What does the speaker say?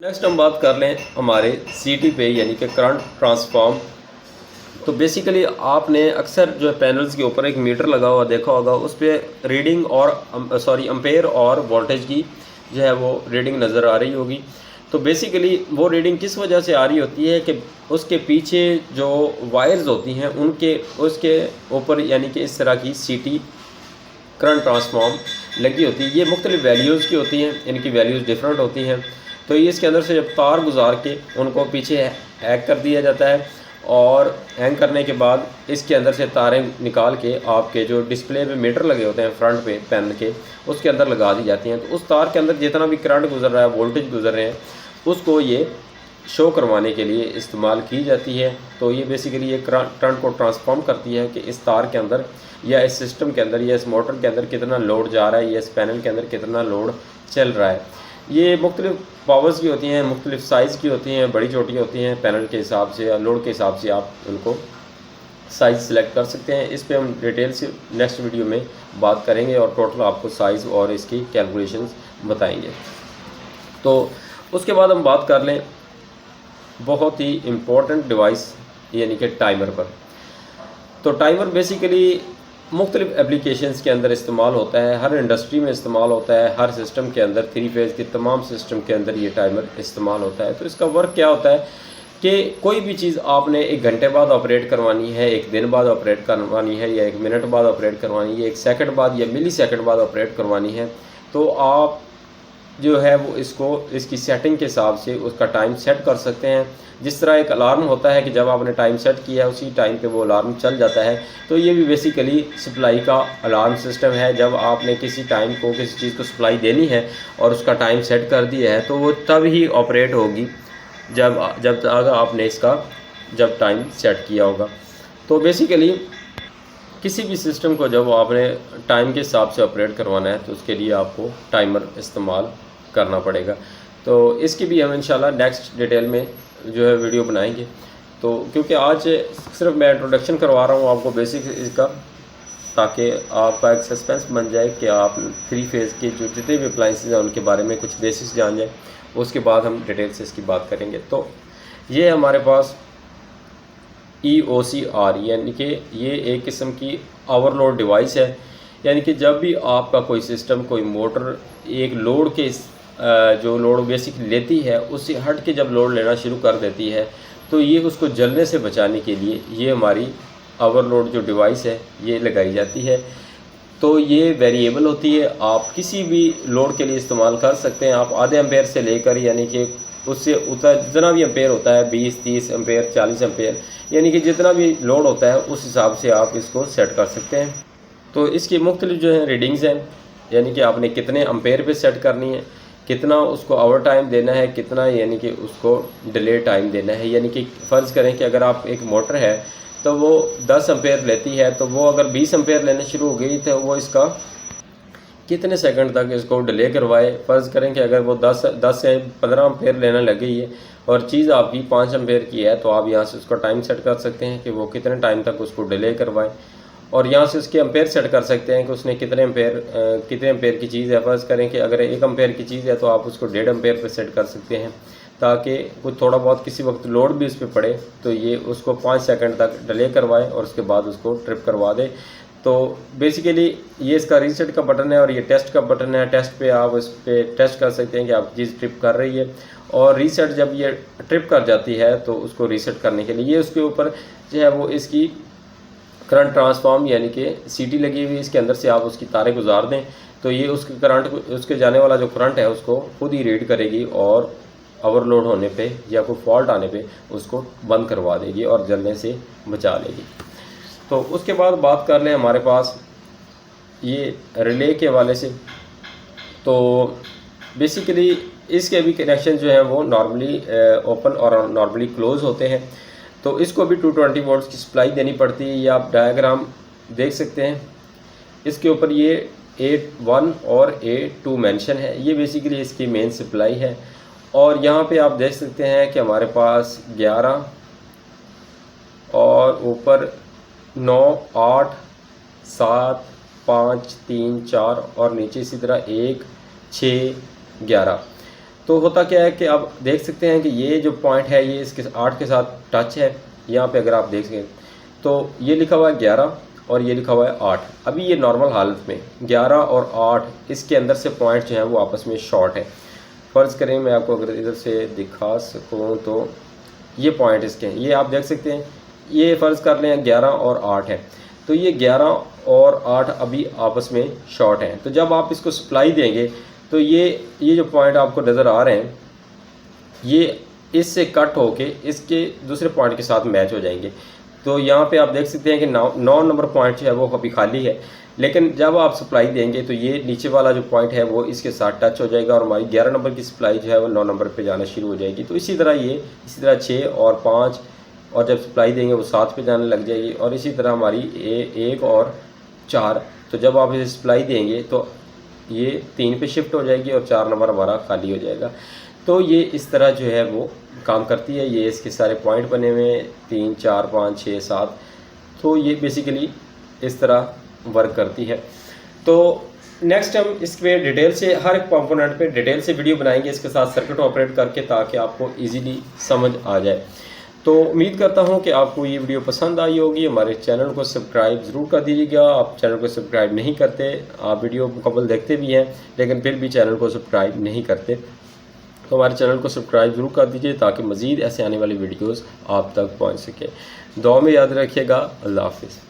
Next हम बात कर लें हमारे सीटी पे यानी कि करंट ट्रांसफॉर्म। तो बेसिकली आपने अक्सर जो है पैनल्स के ऊपर एक मीटर लगा हुआ देखा होगा, उस पर रीडिंग और एम्पेयर और वोल्टेज की जो है वो रीडिंग नज़र आ रही होगी। तो बेसिकली वो रीडिंग किस वजह से आ रही होती है कि उसके पीछे जो वायर्स होती हैं उनके उसके ऊपर यानी कि इस तरह की सीटी करंट ट्रांसफॉर्म लगी होती है। ये मुख्तलिफ वैल्यूज़ की होती हैं, इनकी वैल्यूज़ डिफरेंट होती हैं। तो ये इसके अंदर से जब तार गुजार के उनको पीछे हैंग कर दिया जाता है और हैंग करने के बाद इसके अंदर से तारें निकाल के आपके जो डिस्प्ले पे मीटर लगे होते हैं फ्रंट पे पेन के, उसके अंदर लगा दी जाती हैं। तो उस तार के अंदर जितना भी करंट गुजर रहा है, वोल्टेज गुजर रहे हैं, उसको ये शो करवाने के लिए इस्तेमाल की जाती है। तो ये बेसिकली ये करंट को ट्रांसफॉर्म करती है कि इस तार के अंदर या इस सिस्टम के अंदर या इस मोटर के अंदर कितना लोड जा रहा है या इस पैनल के अंदर कितना लोड चल रहा है। ये मुख्तलिफ पावर्स की होती हैं, मुख्तलिफ साइज़ की होती हैं, बड़ी छोटी होती हैं, पैनल के हिसाब से या लोड के हिसाब से आप उनको साइज़ सेलेक्ट कर सकते हैं। इस पे हम डिटेल से नेक्स्ट वीडियो में बात करेंगे और टोटल आपको साइज़ और इसकी कैलकुलेशंस बताएंगे। तो उसके बाद हम बात कर लें बहुत ही इम्पोर्टेंट डिवाइस यानी कि टाइमर पर। तो टाइमर बेसिकली मुख्तलिफ एप्लीकेशंस के अंदर इस्तेमाल होता है, हर इंडस्ट्री में इस्तेमाल होता है, हर सिस्टम के अंदर, 3 फेज़ के तमाम सिस्टम के अंदर ये टाइमर इस्तेमाल होता है। तो इसका वर्क क्या होता है कि कोई भी चीज़ आपने 1 घंटे बाद ऑपरेट करवानी है, 1 दिन बाद ऑपरेट करवानी है, या 1 मिनट बाद ऑपरेट करवानी है, 1 सेकंड बाद या मिली सेकंड बाद ऑपरेट करवानी है, तो आप जो है वो इसको इसकी सेटिंग के हिसाब से उसका टाइम सेट कर सकते हैं। जिस तरह एक अलार्म होता है कि जब आपने टाइम सेट किया है उसी टाइम पे वो अलार्म चल जाता है, तो ये भी बेसिकली सप्लाई का अलार्म सिस्टम है। जब आपने किसी टाइम को किसी चीज़ को सप्लाई देनी है और उसका टाइम सेट कर दिया है तो वो तब ही ऑपरेट होगी जब जब तक आपने इसका जब टाइम सेट किया होगा। तो बेसिकली किसी भी सिस्टम को जब आपने टाइम के हिसाब से ऑपरेट करवाना है तो उसके लिए आपको टाइमर इस्तेमाल करना पड़ेगा। तो इसकी भी हम इंशाल्लाह नेक्स्ट डिटेल में जो है वीडियो बनाएंगे। तो क्योंकि आज सिर्फ मैं इंट्रोडक्शन करवा रहा हूँ आपको बेसिक इसका, ताकि आपका एक सस्पेंस बन जाए कि आप 3 फेज़ के जो जितने भी अप्लाइंसेस हैं उनके बारे में कुछ बेसिक्स जान जाए। उसके बाद हम डिटेल से इसकी बात करेंगे। तो ये हमारे पास EOCR यानी कि ये एक किस्म की ओवरलोड डिवाइस है। यानी कि जब भी आपका कोई सिस्टम, कोई मोटर एक लोड के जो लोड बेसिक लेती है उससे हट के जब लोड लेना शुरू कर देती है तो ये उसको जलने से बचाने के लिए ये हमारी ओवरलोड जो डिवाइस है ये लगाई जाती है। तो ये वेरिएबल होती है, आप किसी भी लोड के लिए इस्तेमाल कर सकते हैं। आप आधे एम्पेयर से लेकर यानी कि उससे उतर जितना भी एम्पेयर होता है, 20, 30 एम्पेयर, 40 एम्पेयर, यानी कि जितना भी लोड होता है उस हिसाब से आप इसको सेट कर सकते हैं। तो इसकी मुख्तलिफ जो है रीडिंग्स हैं, यानी कि आपने कितने एम्पेयर पे सेट करनी है, कितना उसको ओवर टाइम देना है, कितना यानी कि उसको डिले टाइम देना है। यानी कि फ़र्ज़ करें कि अगर आप एक मोटर है तो वो 10 एम्पेयर लेती है, तो वो अगर 20 एम्पेयर लेने शुरू हो गई तो वो इसका कितने सेकंड तक इसको डिले करवाए। फ़र्ज़ करें कि अगर वो 10 से 15 एम्पेयर लेने लग गई है और चीज़ आपकी 5 एम्पेयर की है, तो आप यहाँ से उसका टाइम सेट कर सकते हैं कि वो कितने टाइम तक उसको डिले करवाए। और यहाँ से उसके एम्पेयर सेट कर सकते हैं कि उसने कितने एम्पेयर की चीज़ है। फ़र्ज़ करें कि अगर 1 एम्पेयर की चीज़ है तो आप उसको 1.5 एम्पेयर पे सेट कर सकते हैं, ताकि कुछ थोड़ा बहुत किसी वक्त लोड भी उस पर पड़े तो ये उसको 5 सेकंड तक डिले करवाए और उसके बाद उसको ट्रिप करवा दे। तो बेसिकली ये इसका रीसेट का बटन है और ये टेस्ट का बटन है। टेस्ट पे आप इस पर टेस्ट कर सकते हैं कि आपकी चीज़ ट्रिप कर रही है, और रीसेट जब ये ट्रिप कर जाती है तो उसको रीसेट करने के लिए ये उसके ऊपर जो है वो इसकी करंट ट्रांसफॉर्म यानी कि सीटी लगी हुई, इसके अंदर से आप उसकी तारें गुजार दें तो ये उसके करंट उसके जाने वाला जो करंट है उसको खुद ही रीड करेगी और ओवरलोड होने पे या कोई फॉल्ट आने पे उसको बंद करवा देगी और जलने से बचा लेगी। तो उसके बाद बात कर लें हमारे पास ये रिले के हवाले से। तो बेसिकली इसके भी कनेक्शन जो है वो नॉर्मली ओपन और नॉर्मली क्लोज़ होते हैं। तो इसको भी 220 वोल्ट्स की सप्लाई देनी पड़ती है। ये आप डायग्राम देख सकते हैं, इसके ऊपर ये A1 और A2 मेंशन है, ये बेसिकली इसकी मेन सप्लाई है। और यहाँ पे आप देख सकते हैं कि हमारे पास 11 और ऊपर 9, 8, 7, 5, 3, 4 और नीचे इसी तरह 1, 6, 11। तो होता क्या है कि आप देख सकते हैं कि ये जो पॉइंट है ये इसके 8 के साथ टच है। यहाँ पे अगर आप देख सकें तो ये लिखा हुआ है 11 और ये लिखा हुआ है 8। अभी ये नॉर्मल हालत में 11 और 8 इसके अंदर से पॉइंट जो है वो आपस में शॉर्ट है। फ़र्ज़ करें मैं आपको अगर इधर से दिखा सकूँ तो ये पॉइंट इसके हैं, ये आप देख सकते हैं। ये फ़र्ज़ कर लें 11 और 8 है, तो ये 11 और 8 अभी आपस में शॉर्ट हैं। तो जब आप इसको सप्लाई देंगे तो ये जो पॉइंट आपको नज़र आ रहे हैं ये इससे कट होके इसके दूसरे पॉइंट के साथ मैच हो जाएंगे। तो यहाँ पे आप देख सकते हैं कि 9 नंबर पॉइंट जो है वो अभी खाली है, लेकिन जब आप सप्लाई देंगे तो ये नीचे वाला जो पॉइंट है वो इसके साथ टच हो जाएगा और हमारी 11 नंबर की सप्लाई जो है वो 9 नंबर पे जाना शुरू हो जाएगी। तो इसी तरह 6 और 5 और जब सप्लाई देंगे वो 7 पे जाने लग जाएगी और इसी तरह हमारी 1 और 4। तो जब आप इसे सप्लाई देंगे तो ये 3 पे शिफ्ट हो जाएगी और 4 नंबर हमारा खाली हो जाएगा। तो ये इस तरह जो है वो काम करती है। ये इसके सारे पॉइंट बने हुए हैं 3, 4, 5, 6, 7। तो ये बेसिकली इस तरह वर्क करती है। तो नेक्स्ट हम इस पे डिटेल से हर एक कंपोनेंट पे डिटेल से वीडियो बनाएंगे इसके साथ सर्किट ऑपरेट करके, ताकि आपको इजीली समझ आ जाए। तो उम्मीद करता हूँ कि आपको ये वीडियो पसंद आई होगी। हमारे चैनल को सब्सक्राइब ज़रूर कर दीजिएगा। आप चैनल को सब्सक्राइब नहीं करते, आप वीडियो मुकम्मल देखते भी हैं लेकिन फिर भी चैनल को सब्सक्राइब नहीं करते, तो हमारे चैनल को सब्सक्राइब ज़रूर कर दीजिए ताकि मज़ीद ऐसे आने वाली वीडियोज़ आप तक पहुँच सके। दुआ में याद रखिएगा। अल्लाह हाफ़िज़।